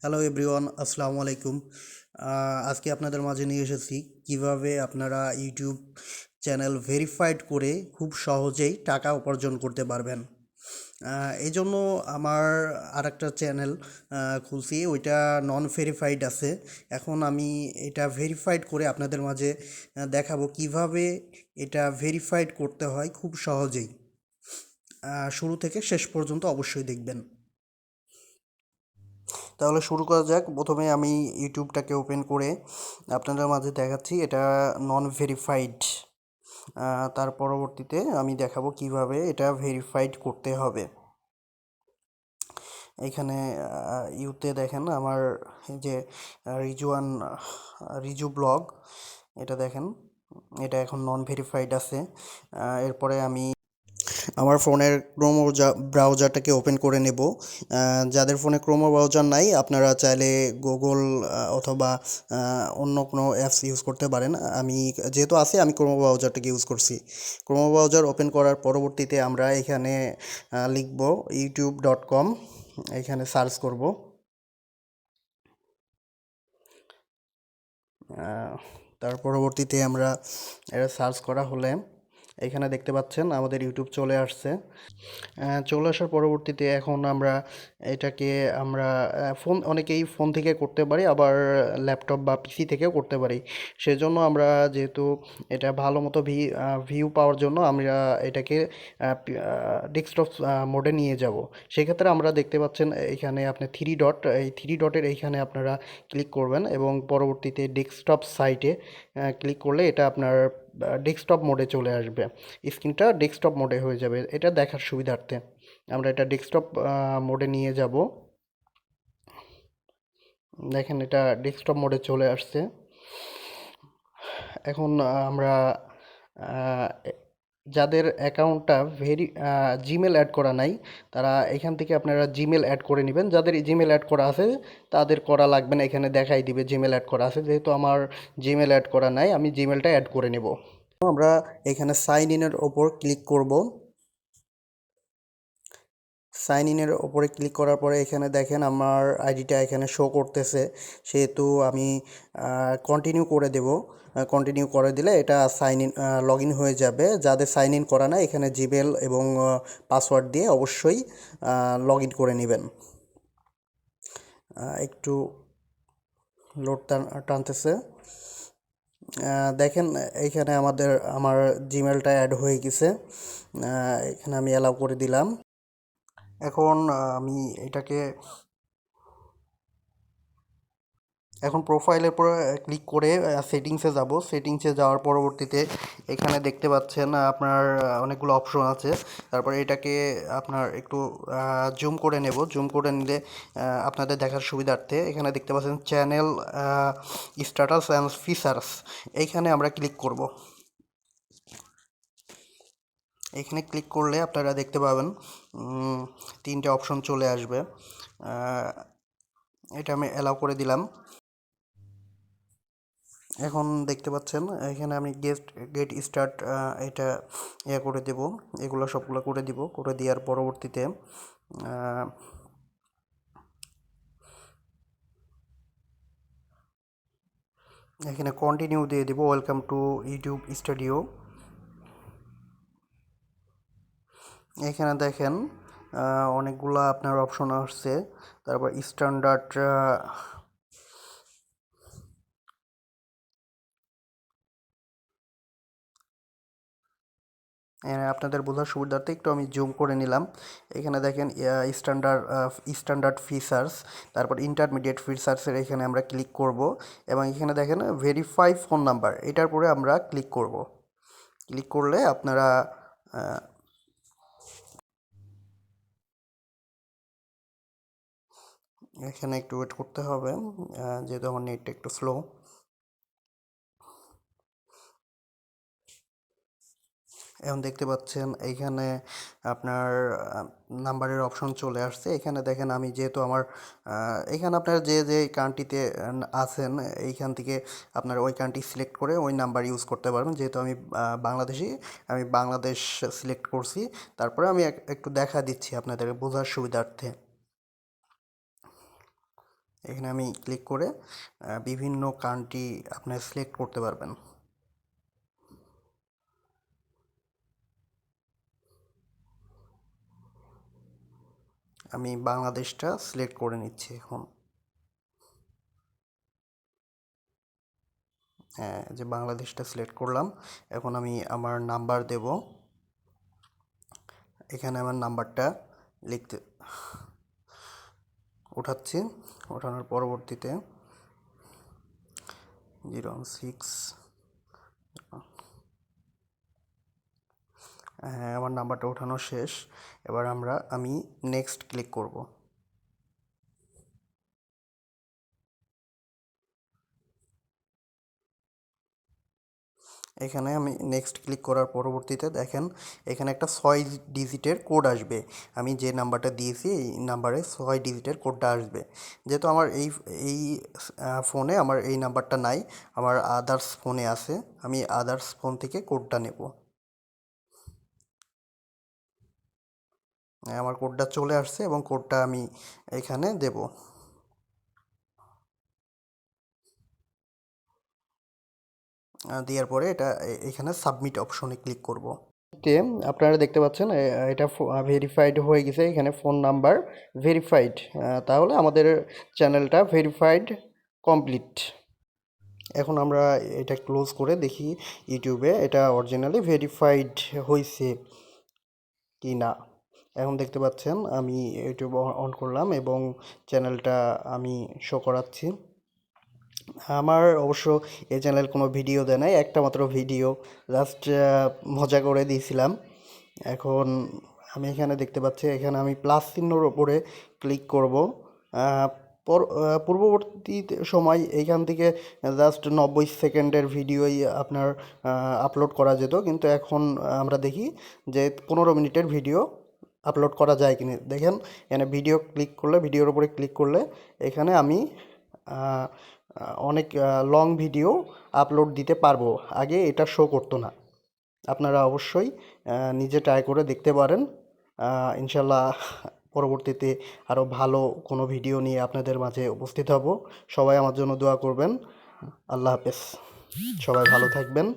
Hello everyone, আসসালামু আলাইকুম। আজকে আপনাদের মাঝে নিয়ে এসেছি কিভাবে আপনারা ইউটিউব চ্যানেল ভেরিফাইড করে খুব সহজেই টাকা উপার্জন করতে পারবেন। এই জন্য আমার আরেকটা চ্যানেল খুলছি, ওইটা নন ভেরিফাইড আছে। এখন আমি এটা ভেরিফাইড করে আপনাদের মাঝে দেখাবো কিভাবে এটা ভেরিফাইড করতে হয় খুব সহজেই। শুরু থেকে শেষ পর্যন্ত অবশ্যই দেখবেন। তাহলে শুরু করা যাক। প্রথমে আমি ইউটিউবটাকে ওপেন করে আপনাদের মাঝে দেখাচ্ছি এটা নন ভেরিফাইড। তার পরবর্তীতে আমি দেখাবো কিভাবে এটা ভেরিফাইড করতে হবে। এখানে ইউতে দেখেন আমার এই যে রিজওয়ান রিজু ব্লগ, এটা দেখেন, এটা এখন নন ভেরিফাইড আছে। এরপরে আমি আমার ফোনের ক্রোমো ব্রাউজারটাকে ওপেন করে নেব। যাদের ফোনে ক্রোমো ব্রাউজার নাই, আপনারা চাইলে গুগল অথবা অন্য কোনো অ্যাপস ইউজ করতে পারেন। আমি যেহেতু আছে, আমি ক্রোমো ব্রাউজারটাকে ইউজ করছি। ক্রোমো ব্রাউজার ওপেন করার পরবর্তীতে আমরা এখানে লিখব youtube.com, এখানে সার্চ করব। তার পরবর্তীতে আমরা এটা সার্চ করা হলে এখানে দেখতে পাচ্ছেন আমাদের ইউটিউব চলে আসছে। চলে আসার পরবর্তীতে এখন আমরা এটাকে আমরা অনেকেই ফোন থেকে করতে পারি, আবার ল্যাপটপ বা পিসি থেকেও করতে পারি। সেজন্য আমরা যেহেতু এটা ভালো মতো ভিউ পাওয়ার জন্য আমরা এটাকে ডেস্কটপ মোডে নিয়ে যাব। সেক্ষেত্রে আমরা দেখতে পাচ্ছেন এখানে আপনি এই থ্রি ডটের এইখানে আপনারা ক্লিক করবেন এবং পরবর্তীতে ডেস্কটপ সাইটে ক্লিক করলে এটা আপনার ডেস্কটপ মোডে চলে আসবে। স্ক্রিনটা ডেস্কটপ মোডে হয়ে যাবে এটা দেখার সুবিধার্থে। আমরা এটা ডেস্কটপ মোডে নিয়ে যাব। দেখেন এটা ডেস্কটপ মোডে চলে আসছে। এখন আমরা যাদের অ্যাকাউন্টটা জিমেল অ্যাড করা নাই, তারা এখান থেকে আপনারা জিমেল অ্যাড করে নেবেন। যাদের জিমেল অ্যাড করা আছে তাদের করা লাগবে না, এখানে দেখাই দিবে জিমেল অ্যাড করা আছে। যেহেতু আমার জিমেল অ্যাড করা নাই, আমি জিমেলটা অ্যাড করে নেব। আমরা এখানে সাইন ইনের ওপর ক্লিক করব। সাইন ইনের ওপরে ক্লিক করার পরে এখানে দেখেন আমার আইডিটা এখানে শো করতেছে, সেহেতু আমি কন্টিনিউ করে দেব। কন্টিনিউ করে দিলে এটা সাইন ইন লগ ইন হয়ে যাবে। যাদের সাইন ইন করা না, এখানে জিমেল এবং পাসওয়ার্ড দিয়ে অবশ্যই লগ ইন করে নেবেন। একটু লোড টানতেছে। দেখেন এইখানে আমার জিমেলটা অ্যাড হয়ে গেছে। এখানে আমি অ্যালাউ করে দিলাম। এখন আমি এটাকে এখন প্রোফাইলের উপর ক্লিক করে সেটিংসে যাব। সেটিংসে যাওয়ার পরবর্তীতে এখানে দেখতে পাচ্ছেন আপনার অনেকগুলো অপশন আছে। তারপরে এটাকে আপনার একটু জুম করে নেব। জুম করে নিলে আপনাদের দেখার সুবিধার্থে এখানে দেখতে পাচ্ছেন চ্যানেল স্ট্যাটাস অ্যান্ড ফিচার্স, এইখানে আমরা ক্লিক করব। এখানে ক্লিক করলে আপনারা দেখতে পাবেন তিনটে অপশন চলে আসবে। এটা আমি অ্যালাউ করে দিলাম। এখন দেখতে পাচ্ছেন এখানে আমি গেট স্টার্ট এটা করে দেব। এগুলো সবগুলো করে দিব। করে দেওয়ার পরবর্তীতে এখানে কন্টিনিউ দিয়ে দিব, ওয়েলকাম টু ইউটিউব স্টুডিও। এখানে দেখেন অনেকগুলা আপনার অপশন আসছে। তারপর স্ট্যান্ডার্ড, আপনাদের বোঝার সুবিধার্থে একটু আমি জুম করে নিলাম। এখানে দেখেন স্ট্যান্ডার্ড ফিচার্স, তারপর ইন্টারমিডিয়েট ফিচার্সের এখানে আমরা ক্লিক করব এবং এখানে দেখেন ভেরিফাই ফোন নাম্বার, এটার পরে আমরা ক্লিক করব। ক্লিক করলে আপনারা এখানে একটু ওয়েট করতে হবে, যেহেতু আমার নেটটা একটু স্লো। এখন দেখতে পাচ্ছেন এইখানে আপনার নাম্বারের অপশন চলে আসছে। এখানে দেখেন আমি যেহেতু আমার এখানে আপনার যে যে কান্ট্রিতে আছেন, এইখান থেকে আপনার ওই কান্ট্রি সিলেক্ট করে ওই নাম্বার ইউজ করতে পারবেন। যেহেতু আমি বাংলাদেশি, আমি বাংলাদেশ সিলেক্ট করছি। তারপরে আমি একটু দেখা দিচ্ছি আপনাদের বোঝার সুবিধার্থে। এখানে আমি ক্লিক করে বিভিন্ন কান্ট্রি আপনি সিলেক্ট করতে পারবেন। আমি বাংলাদেশটা সিলেক্ট করে নিচ্ছি এখন। হ্যাঁ, যে বাংলাদেশটা সিলেক্ট করলাম। এখন আমি আমার নাম্বার দেব। এখানে আমার নাম্বারটা লিখতে উঠাচ্ছি। ওঠানোর পরবর্তীতে 016। হ্যাঁ, আমার নাম্বারটা ওঠানো শেষ। এবার আমি নেক্সট ক্লিক করব। এখানে আমি নেক্সট ক্লিক করার পরবর্তীতে দেখেন এখানে একটা 6 ডিজিটের কোড আসবে। আমি যে নাম্বারটা দিয়েছি এই নাম্বারে 6 ডিজিটের কোডটা আসবে। যেহেতু আমার এই ফোনে আমার এই নাম্বারটা নাই, আমার আদার্স ফোনে আছে, আমি আদার্স ফোন থেকে কোডটা নেব। আমার কোডটা চলে আসছে এবং কোডটা আমি এখানে দেব। দেওয়ার পরে এটা এখানে সাবমিট অপশনে ক্লিক করব। তে আপনারা দেখতে পাচ্ছেন এটা ভেরিফাইড হয়ে গেছে, এখানে ফোন নাম্বার ভেরিফাইড। তাহলে আমাদের চ্যানেলটা ভেরিফাইড কমপ্লিট। এখন আমরা এটা ক্লোজ করে দেখি ইউটিউবে এটা অরিজিনালি ভেরিফাইড হয়েছে কি না। এখন দেখতে পাচ্ছেন আমি ইউটিউব অন করলাম এবং চ্যানেলটা আমি শো করাচ্ছি। আমার অবশ্য এই চ্যানেল কোনো ভিডিও দেয় নাই, একটা মাত্র ভিডিও জাস্ট মজা করে দিয়েছিলাম। এখন আমি এখানে দেখতে পাচ্ছি, এখানে আমি প্লাস চিহ্নর ওপরে ক্লিক করব। পূর্ববর্তী সময় এইখান থেকে জাস্ট 90 সেকেন্ডের ভিডিওই আপনার আপলোড করা যেত, কিন্তু এখন আমরা দেখি যে 15 মিনিটের ভিডিও আপলোড করা যায় কিনা। দেখেন এখানে ভিডিও ক্লিক করলে, ভিডিওর উপরে ক্লিক করলে এখানে আমি অনেক লং ভিডিও আপলোড দিতে পারবো। আগে এটা শো করতো না। আপনারা অবশ্যই নিজে ট্রাই করে দেখতে পারেন। ইনশাল্লাহ পরবর্তীতে আরও ভালো কোনো ভিডিও নিয়ে আপনাদের মাঝে উপস্থিত হব। সবাই আমার জন্য দোয়া করবেন। আল্লাহ হাফেজ। সবাই ভালো থাকবেন।